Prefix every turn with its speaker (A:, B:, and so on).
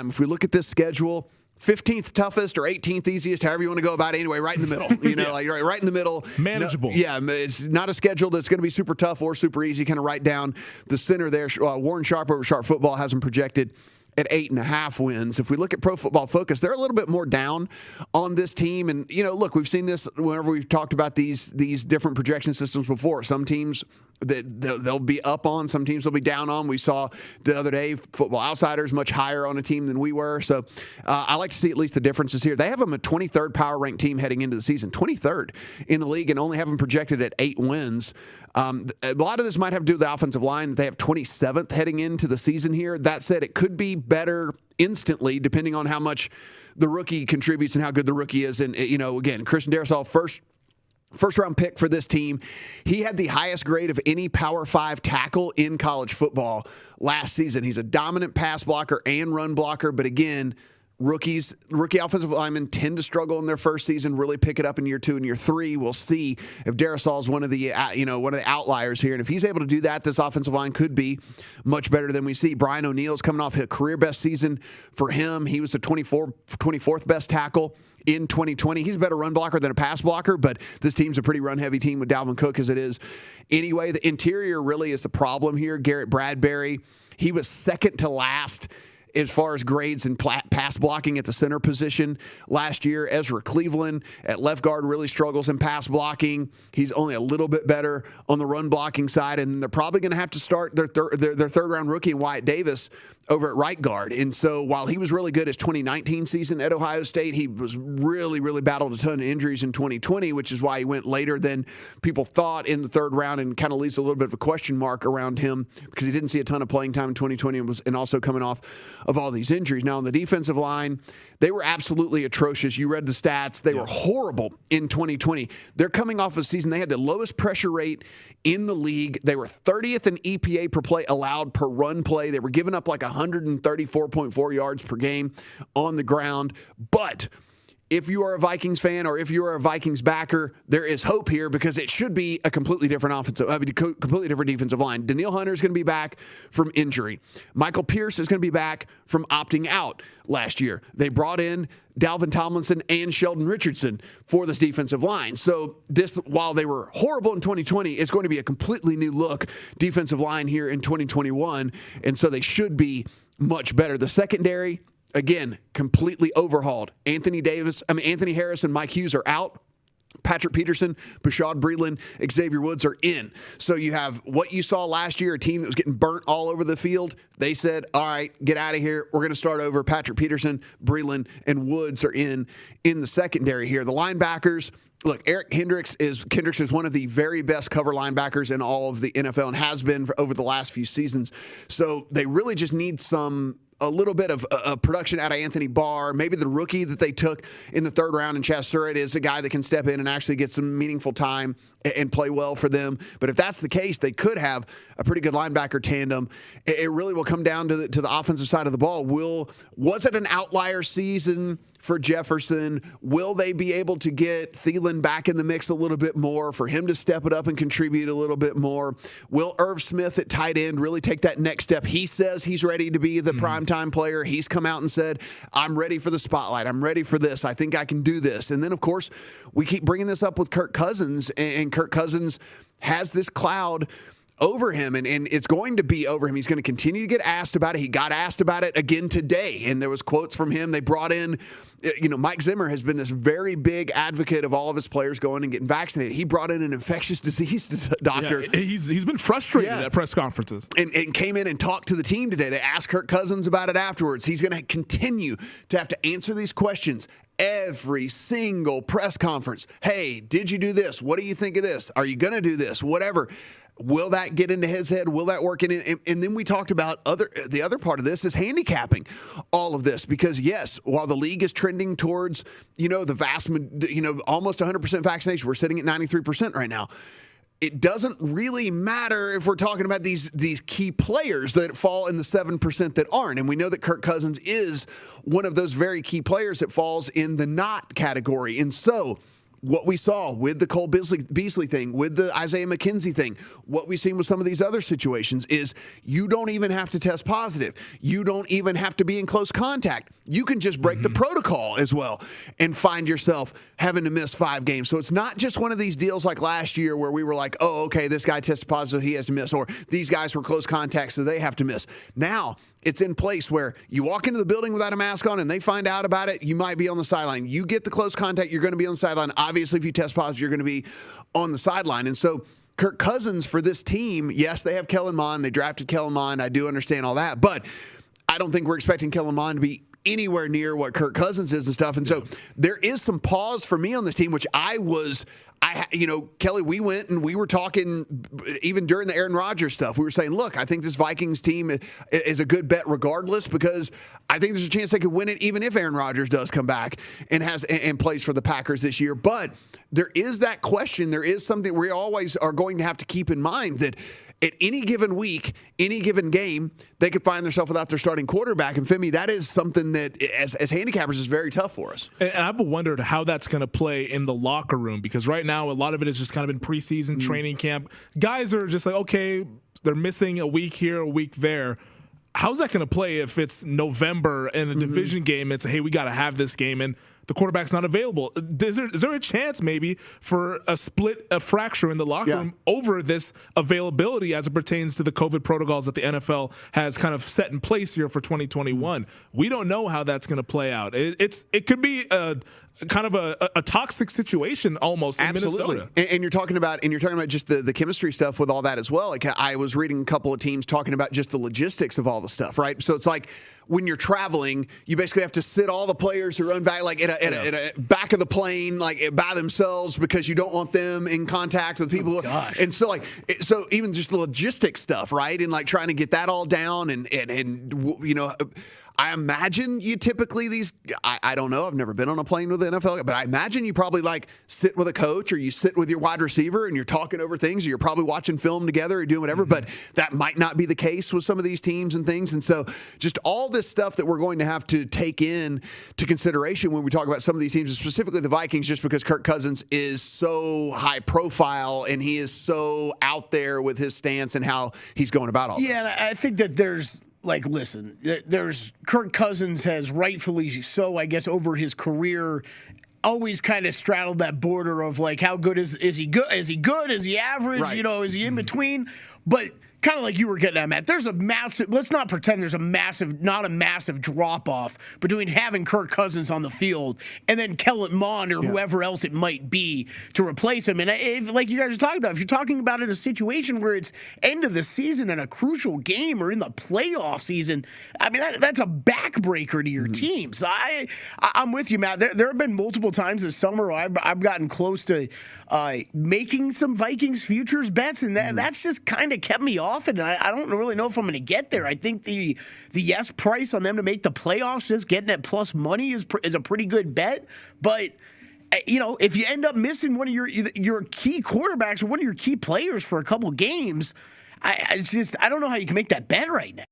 A: time. If we look at this schedule, 15th toughest or 18th easiest, however you want to go about it. Anyway, right in the middle. Like right in the middle.
B: Manageable.
A: It's not a schedule that's going to be super tough or super easy. Kind of right down the center there. Warren Sharp over Sharp Football has them projected at 8.5 wins. If we look at Pro Football Focus, they're a little bit more down on this team. And, look, we've seen this whenever we've talked about these different projection systems before. Some teams that they'll be up on, some teams they'll be down on. We saw the other day Football Outsiders much higher on a team than we were. So I like to see at least the differences here. They have them a 23rd power ranked team heading into the season, 23rd in the league, and only have them projected at 8 wins. A lot of this might have to do with the offensive line. They have 27th heading into the season here. That said, it could be better instantly depending on how much the rookie contributes and how good the rookie is. And, again, Christian Darrisaw, first round pick for this team. He had the highest grade of any Power 5 tackle in college football last season. He's a dominant pass blocker and run blocker, but again, rookie offensive linemen tend to struggle in their first season, really pick it up in year 2 and year 3. We'll see if Darrisaw is one of the outliers here. And if he's able to do that, this offensive line could be much better than we see. Brian O'Neill's coming off a career best season for him. He was the 24th best tackle in 2020. He's a better run blocker than a pass blocker, but this team's a pretty run-heavy team with Dalvin Cook as it is. Anyway, the interior really is the problem here. Garrett Bradbury, he was second to last as far as grades and pass blocking at the center position last year. Ezra Cleveland at left guard really struggles in pass blocking. He's only a little bit better on the run blocking side, and they're probably going to have to start their third-round rookie, Wyatt Davis, over at right guard. And so while he was really good his 2019 season at Ohio State, he was really, really battled a ton of injuries in 2020, which is why he went later than people thought in the third round, and kind of leaves a little bit of a question mark around him because he didn't see a ton of playing time in 2020 and also coming off of all these injuries. Now, on the defensive line, they were absolutely atrocious. You read the stats. They were horrible in 2020. They're coming off a season. They had the lowest pressure rate in the league. They were 30th in EPA per play allowed per run play. They were giving up like 134.4 yards per game on the ground. But if you are a Vikings fan or if you are a Vikings backer, there is hope here because it should be a completely different defensive line. Danielle Hunter is going to be back from injury. Michael Pierce is going to be back from opting out last year. They brought in Dalvin Tomlinson and Sheldon Richardson for this defensive line. So this, while they were horrible in 2020, is going to be a completely new look defensive line here in 2021. And so they should be much better. The secondary, again, completely overhauled. Anthony Harris and Mike Hughes are out. Patrick Peterson, Bashad Breeland, Xavier Woods are in. So you have what you saw last year, a team that was getting burnt all over the field. They said, all right, get out of here. We're going to start over. Patrick Peterson, Breeland, and Woods are in the secondary here. The linebackers, look, Eric Kendricks is one of the very best cover linebackers in all of the NFL and has been over the last few seasons. So they really just need a little bit of production out of Anthony Barr. Maybe the rookie that they took in the third round in Chaz Surratt is a guy that can step in and actually get some meaningful time and play well for them. But if that's the case, they could have a pretty good linebacker tandem. It really will come down to the offensive side of the ball. Was it an outlier season for Jefferson? Will they be able to get Thielen back in the mix a little bit more for him to step it up and contribute a little bit more? Will Irv Smith at tight end really take that next step? He says he's ready to be the primetime player. He's come out and said, I'm ready for the spotlight. I'm ready for this. I think I can do this. And then, of course, we keep bringing this up with Kirk Cousins, and Kirk Cousins has this cloud over him, and it's going to be over him. He's going to continue to get asked about it. He got asked about it again today, and there was quotes from him. They brought in, Mike Zimmer has been this very big advocate of all of his players going and getting vaccinated. He brought in an infectious disease doctor.
B: Yeah, he's been frustrated at press conferences.
A: And came in and talked to the team today. They asked Kirk Cousins about it afterwards. He's going to continue to have to answer these questions every single press conference. Hey, did you do this? What do you think of this? Are you going to do this? Whatever. Will that get into his head? Will that work in it? And then we talked about the other part of this is handicapping all of this, because yes, while the league is trending towards, the vast, almost 100% vaccination, we're sitting at 93% right now. It doesn't really matter if we're talking about these key players that fall in the 7% that aren't. And we know that Kirk Cousins is one of those very key players that falls in the not category. And so what we saw with the Cole Beasley thing, with the Isaiah McKenzie thing, what we've seen with some of these other situations is you don't even have to test positive. You don't even have to be in close contact. You can just break the protocol as well and find yourself having to miss 5 games. So it's not just one of these deals like last year where we were like, oh, okay, this guy tested positive, he has to miss, or these guys were close contact, so they have to miss. Now it's in place where you walk into the building without a mask on and they find out about it, you might be on the sideline. You get the close contact, you're going to be on the sideline. Obviously, if you test positive, you're going to be on the sideline. And so Kirk Cousins for this team, yes, they have Kellen Mond. They drafted Kellen Mond. I do understand all that. But I don't think we're expecting Kellen Mond to be anywhere near what Kirk Cousins is and stuff. And so there is some pause for me on this team, which Kelly, we went and we were talking even during the Aaron Rodgers stuff. We were saying, look, I think this Vikings team is a good bet regardless, because I think there's a chance they could win it even if Aaron Rodgers does come back and plays for the Packers this year. But there is that question. There is something we always are going to have to keep in mind, that at any given week, any given game, they could find themselves without their starting quarterback. And Femi, that is something that, as handicappers, is very tough for us.
B: And I've wondered how that's going to play in the locker room, because right now a lot of it is just kind of in preseason training camp. Guys are just like, okay, they're missing a week here, a week there. How's that going to play if it's November and a division game? It's, hey, we got to have this game, and the quarterback's not available. Is there a chance maybe for a fracture in the locker room over this availability as it pertains to the COVID protocols that the NFL has kind of set in place here for 2021? We don't know how that's going to play out. It could be kind of a toxic situation almost in Minnesota.
A: And you're talking about just the chemistry stuff with all that as well. Like, I was reading a couple of teams talking about just the logistics of all the stuff, right? So it's like when you're traveling, you basically have to sit all the players who are like at a back of the plane, like by themselves, because you don't want them in contact with people.
C: Oh, gosh.
A: And so so even just the logistics stuff, right? And like trying to get that all down and I imagine you typically I don't know. I've never been on a plane with the NFL, but I imagine you probably like sit with a coach or you sit with your wide receiver and you're talking over things, or you're probably watching film together or doing whatever, but that might not be the case with some of these teams and things. And so just all this stuff that we're going to have to take in to consideration when we talk about some of these teams, and specifically the Vikings, just because Kirk Cousins is so high profile and he is so out there with his stance and how he's going about all this.
C: Yeah, I think that there's Kirk Cousins has rightfully so, I guess, over his career always kind of straddled that border of like, how good is he good? Is he good? Is he average?
A: Right.
C: Is he in between? But kind of like you were getting at, Matt, there's a massive, let's not pretend there's not a massive drop-off between having Kirk Cousins on the field and then Kellen Mond or whoever else it might be to replace him. And like you guys are talking about, if you're talking about in a situation where it's end of the season and a crucial game or in the playoff season, I mean, that's a backbreaker to your team. So I'm with you, Matt. There have been multiple times this summer where I've gotten close to making some Vikings futures bets, and that's just kind of kept me off. And I don't really know if I'm going to get there. I think the yes price on them to make the playoffs, just getting at plus money is a pretty good bet. But if you end up missing one of your key quarterbacks or one of your key players for a couple games, I don't know how you can make that bet right now.